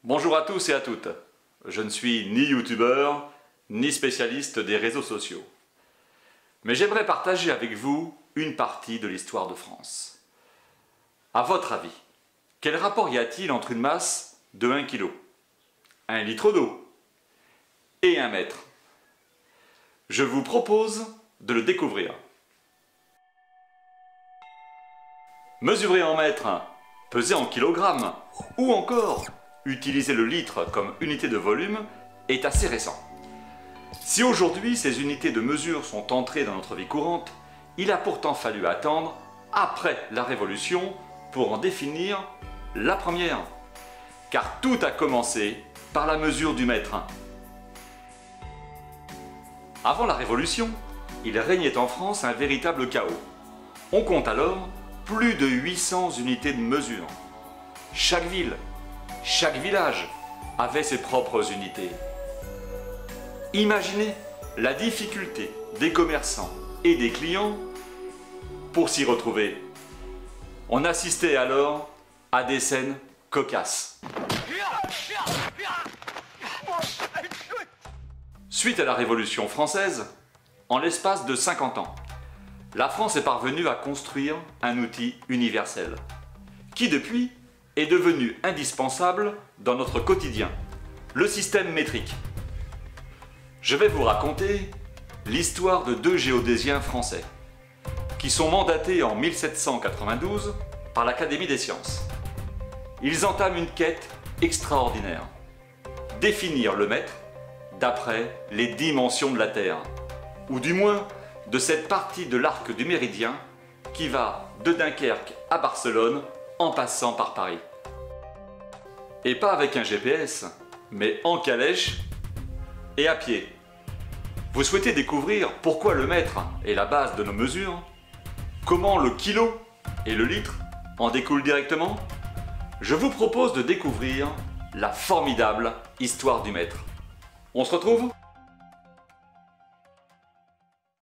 Bonjour à tous et à toutes. Je ne suis ni youtubeur, ni spécialiste des réseaux sociaux. Mais j'aimerais partager avec vous une partie de l'histoire de France. À votre avis, quel rapport y a-t-il entre une masse de 1 kg, 1 litre d'eau et 1 mètre? Je vous propose de le découvrir. Mesurer en mètres, peser en kilogrammes ou encore utiliser le litre comme unité de volume est assez récent. Si aujourd'hui ces unités de mesure sont entrées dans notre vie courante, il a pourtant fallu attendre après la Révolution pour en définir la première. Car tout a commencé par la mesure du mètre. Avant la Révolution, il régnait en France un véritable chaos. On compte alors plus de 800 unités de mesure. Chaque ville, chaque village avait ses propres unités. Imaginez la difficulté des commerçants et des clients pour s'y retrouver. On assistait alors à des scènes cocasses. Suite à la Révolution française, en l'espace de 50 ans, la France est parvenue à construire un outil universel, qui depuis est devenu indispensable dans notre quotidien, le système métrique. Je vais vous raconter l'histoire de deux géodésiens français, qui sont mandatés en 1792 par l'Académie des sciences. Ils entament une quête extraordinaire, définir le mètre d'après les dimensions de la Terre, ou du moins de cette partie de l'arc du méridien qui va de Dunkerque à Barcelone en passant par Paris. Et pas avec un GPS, mais en calèche et à pied. Vous souhaitez découvrir pourquoi le mètre est la base de nos mesures? Comment le kilo et le litre en découlent directement? Je vous propose de découvrir la formidable histoire du mètre. On se retrouve ?